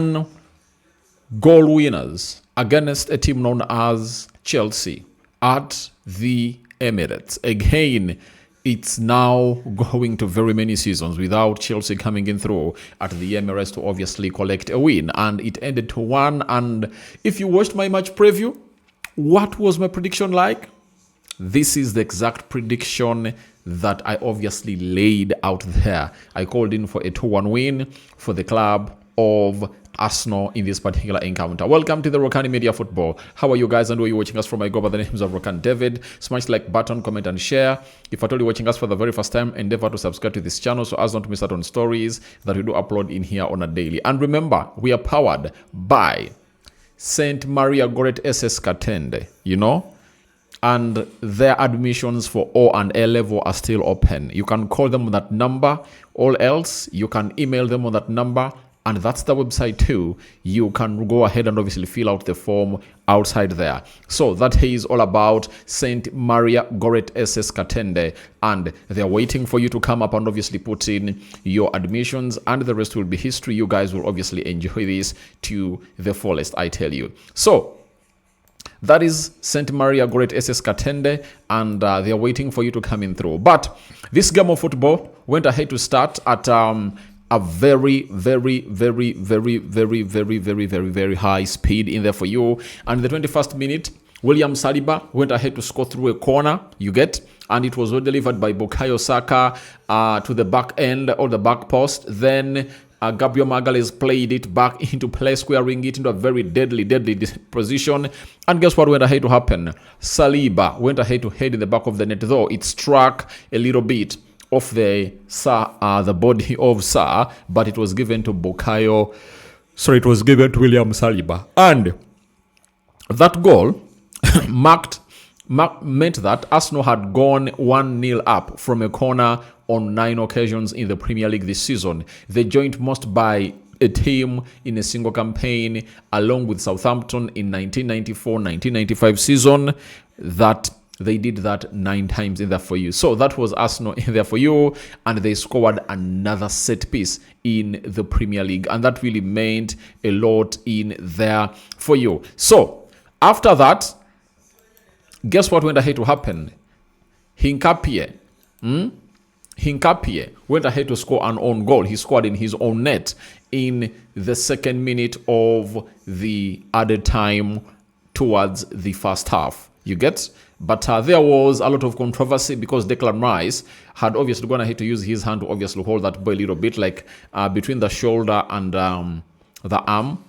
goal winners against a team known as Chelsea at the Emirates. Again, it's now going to very many seasons without Chelsea coming in through at the Emirates to obviously collect a win. And it ended to 1. And if you watched my match preview, what was my prediction like? This is the exact prediction that I obviously laid out there. I called in for a 2-1 win for the club of Arsenal in this particular encounter. Welcome to the Rokani Media Football. How are you guys, and where are you watching us from? I go by the names of Rokani David. Smash like button, comment and share. If at all you're watching us for the very first time, endeavor to subscribe to this channel so as not to miss out on stories that we do upload in here on a daily. And remember, we are powered by St. Maria Goret SS Katende, and their admissions for O and A level are still open. You can call them on that number. All else, you can email them on that number. And that's the website too. You can go ahead and obviously fill out the form outside there. So that is all about St. Maria Goret SS Katende. And they're waiting for you to come up and obviously put in your admissions. And the rest will be history. You guys will obviously enjoy this to the fullest, I tell you. So that is St. Maria Goret SS Katende, and they're waiting for you to come in through. But this game of football went ahead to start at a very high speed in there for you. And in the 21st minute, William Saliba went ahead to score through a corner, and it was well delivered by Bukayo Saka to the back end or the back post. Then Gabriel Magalhaes played it back into play, squaring it into a very deadly position. And guess what went ahead to happen? Saliba went ahead to head in the back of the net, though it struck a little bit off the body of Sa, but it was given to Bukayo. Sorry, it was given to William Saliba. And that goal meant that Arsenal had gone 1-0 up from a corner on 9 occasions in the Premier League this season. The joint most by a team in a single campaign, along with Southampton in 1994-1995 season, that they did that 9 times in there for you. So that was Arsenal in there for you, and they scored another set piece in the Premier League, and that really meant a lot in there for you. So after that, guess what went ahead to happen? Hinkapie went ahead to score an own goal. He scored in his own net in the 2nd minute of the added time towards the first half. You get? But there was a lot of controversy because Declan Rice had obviously gone ahead to use his hand to obviously hold that ball a little bit, like between the shoulder and the arm.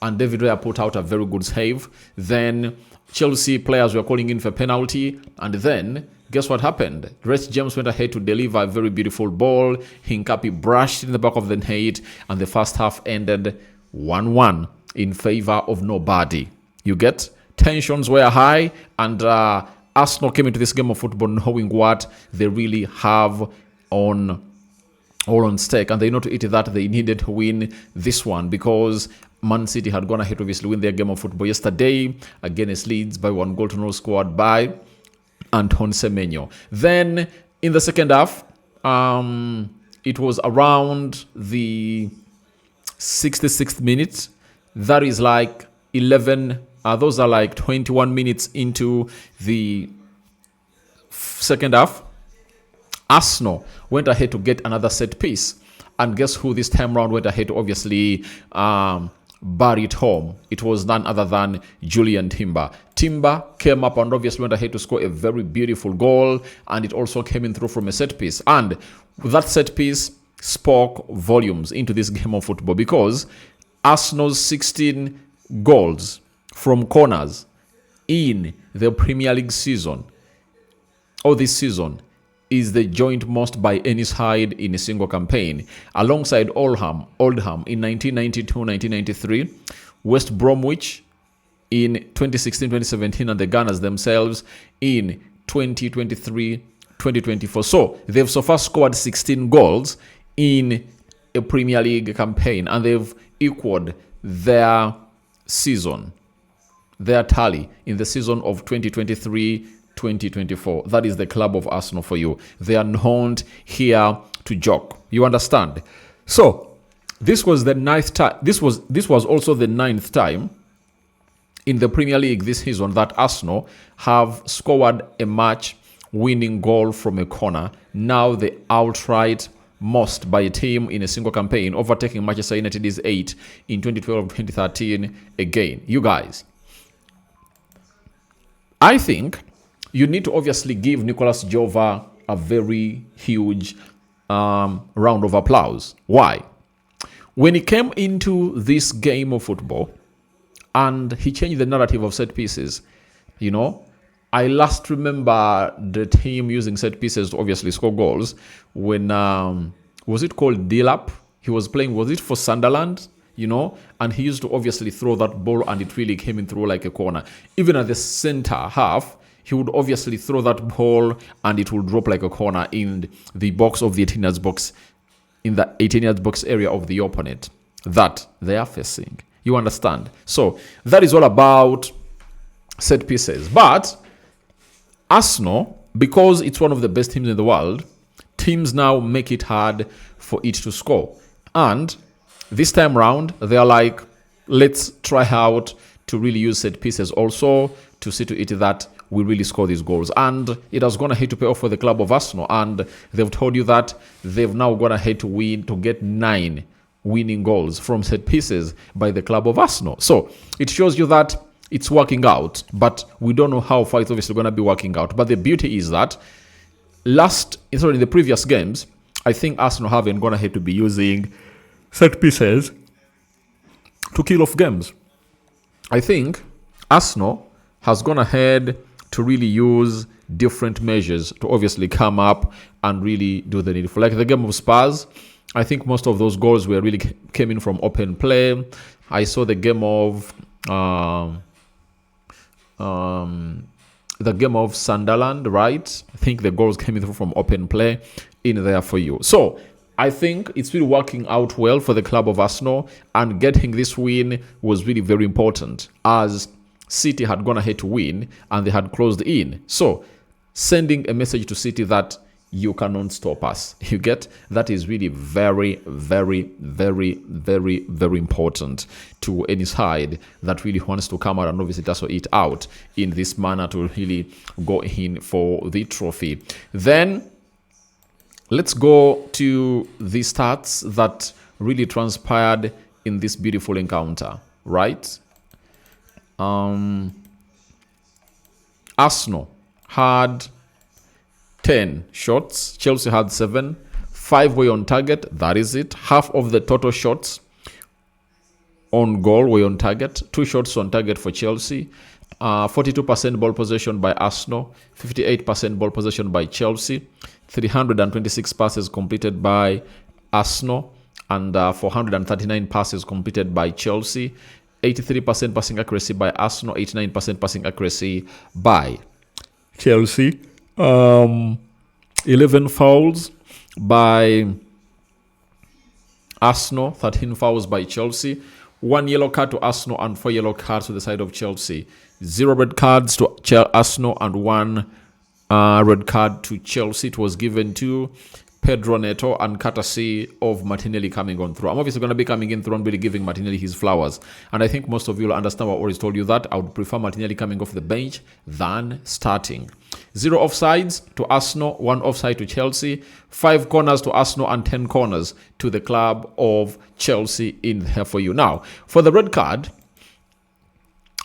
And David Raya put out a very good save. Then Chelsea players were calling in for penalty. And then guess what happened? Reece James went ahead to deliver a very beautiful ball. Hinkapie brushed in the back of the net. And the first half ended 1-1 in favor of nobody. You get? Tensions were high, and Arsenal came into this game of football knowing what they really have all on stake, and they know to it that they needed to win this one because Man City had gone ahead to obviously win their game of football yesterday against Leeds by 1-0 scored by Anton Semenyo. Then in the second half, it was around the 66th minute. That is like 11. Those are like 21 minutes into the second half. Arsenal went ahead to get another set piece. And guess who this time round went ahead to obviously bury it home? It was none other than Julian Timber. Timber came up and obviously went ahead to score a very beautiful goal. And it also came in through from a set piece. And that set piece spoke volumes into this game of football because Arsenal's 16 goals from corners in the Premier League season, or this season, is the joint most by any side in a single campaign, alongside Oldham in 1992-1993, West Bromwich in 2016-2017, and the Gunners themselves in 2023-2024. So they've so far scored 16 goals in a Premier League campaign, and they've equaled their tally in the season of 2023-2024. That is the club of Arsenal for you. They are not here to joke. You understand? So This was the ninth time. This was also the ninth time in the Premier League this season that Arsenal have scored a match-winning goal from a corner. Now the outright most by a team in a single campaign, overtaking Manchester United's 8 in 2012-2013 again. You guys, I think you need to obviously give Nicolas Jova a very huge round of applause. Why? When he came into this game of football and he changed the narrative of set pieces, you know, I last remember the team using set pieces to obviously score goals when, was it called Dilap? He was playing, was it for Sunderland? You know, and he used to obviously throw that ball and it really came in through like a corner. Even at the center half, he would obviously throw that ball and it would drop like a corner in the box of the 18-yard box, in the 18-yard box area of the opponent that they are facing. You understand? So that is all about set pieces. But Arsenal, because it's one of the best teams in the world, teams now make it hard for it to score. And this time around, they are like, let's try out to really use set pieces also to see to it that we really score these goals. And it has gone ahead to pay off for the club of Arsenal. And they've told you that they've now gone ahead to win, to get 9 winning goals from set pieces by the club of Arsenal. So it shows you that it's working out, but we don't know how far it's obviously going to be working out. But the beauty is that in the previous games, I think Arsenal haven't gone ahead to be using set pieces to kill off games. I think Arsenal has gone ahead to really use different measures to obviously come up and really do the needful. Like the game of Spurs, I think most of those goals were really came in from open play. I saw the game of Sunderland, right? I think the goals came in from open play in there for you. So I think it's really working out well for the club of Arsenal, and getting this win was really very important as City had gone ahead to win and they had closed in. So sending a message to City that you cannot stop us. You get? That is really very, very, very, very, very important to any side that really wants to come out and obviously tussle it out in this manner to really go in for the trophy. Then let's go to the stats that really transpired in this beautiful encounter, right? Arsenal had 10 shots. Chelsea had 7. 5 were on target. That is it. Half of the total shots on goal were on target. 2 shots on target for Chelsea. 42% ball possession by Arsenal. 58% ball possession by Chelsea. 326 passes completed by Arsenal. And 439 passes completed by Chelsea. 83% passing accuracy by Arsenal. 89% passing accuracy by Chelsea. 11 fouls by Arsenal, 13 fouls by Chelsea, 1 yellow card to Arsenal and 4 yellow cards to the side of Chelsea, 0 red cards to Arsenal and 1 red card to Chelsea. It was given to Pedro Neto and courtesy of Martinelli coming on through. I'm obviously going to be coming in through and really giving Martinelli his flowers. And I think most of you will understand what I always told you, that I would prefer Martinelli coming off the bench than starting. 0 offsides to Arsenal, 1 offside to Chelsea, 5 corners to Arsenal and 10 corners to the club of Chelsea in here for you. Now, for the red card,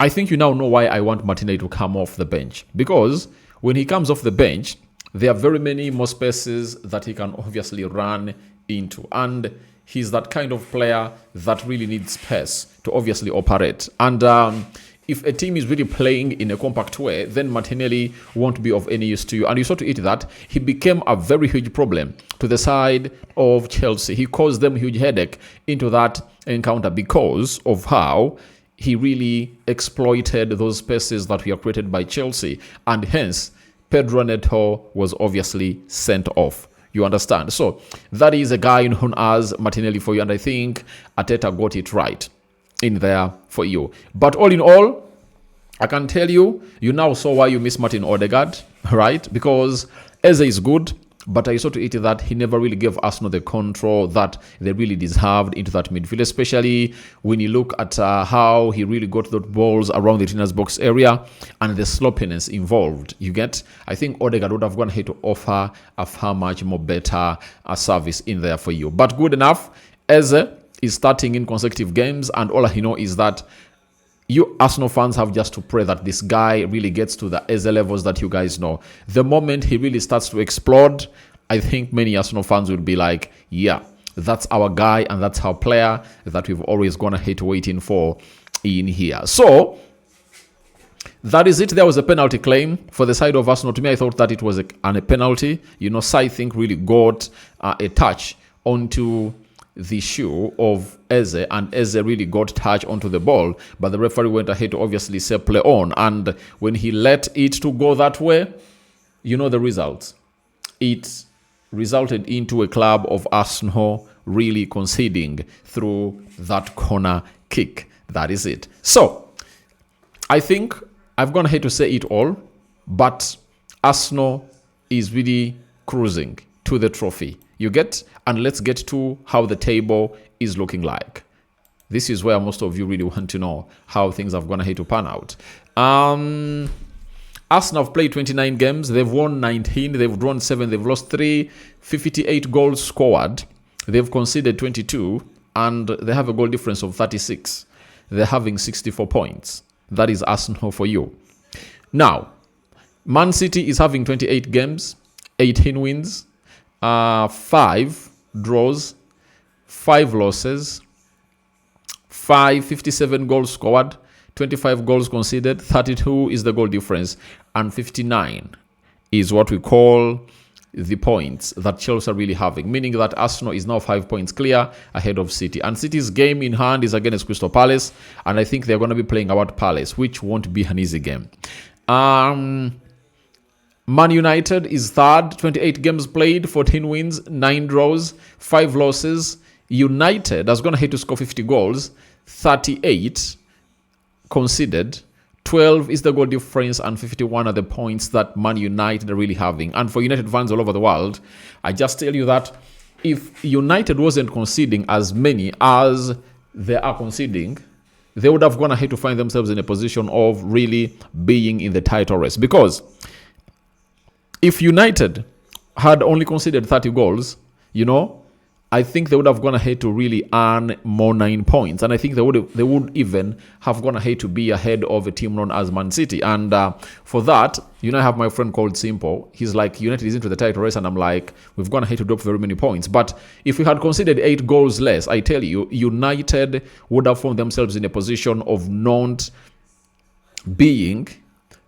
I think you now know why I want Martinelli to come off the bench. Because when he comes off the bench, there are very many more spaces that he can obviously run into. And he's that kind of player that really needs space to obviously operate. And if a team is really playing in a compact way, then Martinelli won't be of any use to you. And you saw to it that he became a very huge problem to the side of Chelsea. He caused them huge headache into that encounter because of how he really exploited those spaces that were created by Chelsea. And hence, Pedro Neto was obviously sent off. You understand? So that is a guy known as Martinelli for you. And I think Arteta got it right in there for you. But all in all, I can tell you, you now saw why you miss Martin Odegaard, right? Because Eze is good. but I saw to it that he never really gave Arsenal the control that they really deserved into that midfield, especially when you look at how he really got those balls around the Tina's box area and the sloppiness involved. You get, I think Odegaard would have gone ahead to offer a far much more better service in there for you. But good enough, Eze is starting in consecutive games, and all I know is that you Arsenal fans have just to pray that this guy really gets to the Eze levels that you guys know. The moment he really starts to explode, I think many Arsenal fans will be like, yeah, that's our guy and that's our player that we've always gone ahead waiting for in here. So that is it. There was a penalty claim for the side of Arsenal. To me, I thought that it was a penalty. You know, I think really got a touch onto the shoe of Eze, and Eze really got touch onto the ball, but the referee went ahead to obviously say play on, and when he let it to go that way, you know the result. It resulted into a club of Arsenal really conceding through that corner kick. That is it. So I think I've gone ahead to say it all, but Arsenal is really cruising to the trophy. You get? And let's get to how the table is looking like. This is where most of you really want to know how things have gone ahead to pan out. Arsenal have played 29 games. They've won 19. They've drawn 7. They've lost 3. 58 goals scored. They've conceded 22. And they have a goal difference of 36. They're having 64 points. That is Arsenal for you. Now, Man City is having 28 games, 18 wins, 5 draws, 5 losses, 57 goals scored, 25 goals conceded, 32 is the goal difference, and 59 is what we call the points that Chelsea are really having, meaning that Arsenal is now 5 points clear ahead of City. And City's game in hand is against Crystal Palace, and I think they're going to be playing about Palace, which won't be an easy game. Man United is third, 28 games played, 14 wins, 9 draws, 5 losses. United has gone ahead to score 50 goals, 38 conceded, 12 is the goal difference, and 51 are the points that Man United are really having. And for United fans all over the world, I just tell you that if United wasn't conceding as many as they are conceding, they would have gone ahead to find themselves in a position of really being in the title race. Because if United had only conceded 30 goals, you know, I think they would have gone ahead to really earn more 9 points. And I think they would even have gone ahead to be ahead of a team known as Man City. And for that, you know, I have my friend called Simple. He's like, United is into the title race. And I'm like, we've gone ahead to drop very many points. But if we had conceded 8 goals less, I tell you, United would have found themselves in a position of not being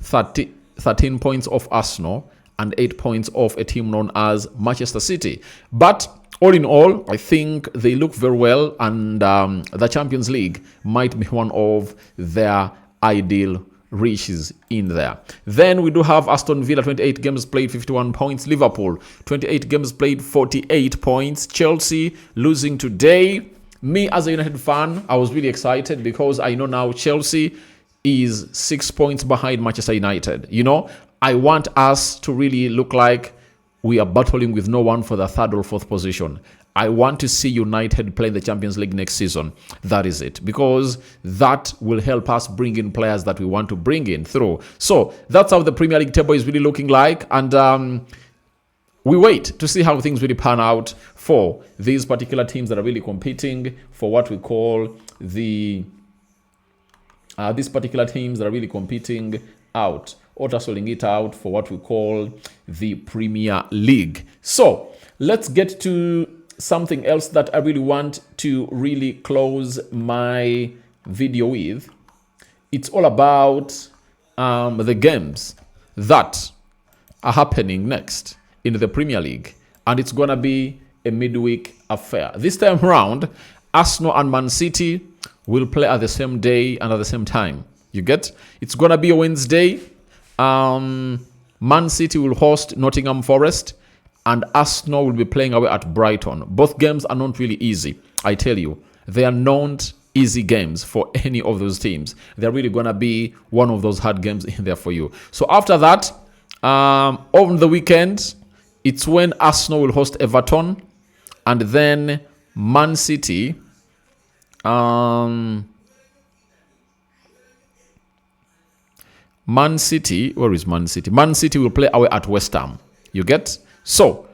13 points off Arsenal and 8 points off a team known as Manchester City. But all in all, I think they look very well, and the Champions League might be one of their ideal reaches in there. Then we do have Aston Villa, 28 games played, 51 points. Liverpool, 28 games played, 48 points. Chelsea losing today. Me as a United fan, I was really excited because I know now Chelsea is 6 points behind Manchester United. You know, I want us to really look like we are battling with no one for the 3rd or 4th position. I want to see United play the Champions League next season. That is it. Because that will help us bring in players that we want to bring in through. So that's how the Premier League table is really looking like. And we wait to see how things really pan out for these particular teams that are really competing for what we call the... these particular teams that are really competing out, or tussling it out for what we call the Premier League. So let's get to something else that I really want to really close my video with. It's all about the games that are happening next in the Premier League, and it's gonna be a midweek affair. This time around, Arsenal and Man City will play at the same day and at the same time. You get? It's gonna be a Wednesday. Man City will host Nottingham Forest, and Arsenal will be playing away at Brighton. Both games are not really easy. I tell you, they are not easy games for any of those teams. They're really gonna be one of those hard games in there for you. So after that, on the weekend, It's when Arsenal will host Everton, and then Man City. Man City, where is Man City? Man City will play away at West Ham. You get? So,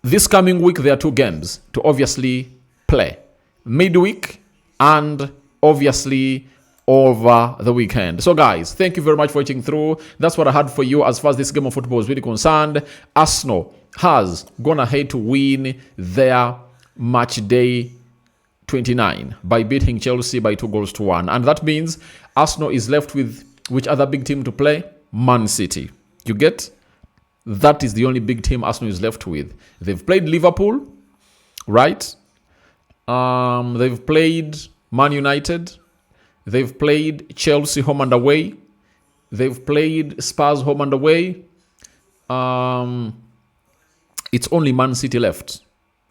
this coming week, there are 2 games to obviously play. Midweek and obviously over the weekend. So, guys, thank you very much for watching through. That's what I had for you as far as this game of football is really concerned. Arsenal has gone ahead to win their match day 29 by beating Chelsea by 2-1. And that means Arsenal is left with which other big team to play? Man City. You get? That is the only big team Arsenal is left with. They've played Liverpool, right? They've played Man United. They've played Chelsea home and away. They've played Spurs home and away. It's only Man City left.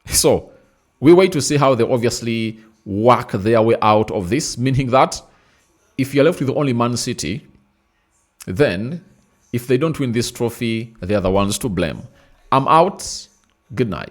So, we wait to see how they obviously work their way out of this, meaning that if you're left with only Man City, then if they don't win this trophy, they are the ones to blame. I'm out. Good night.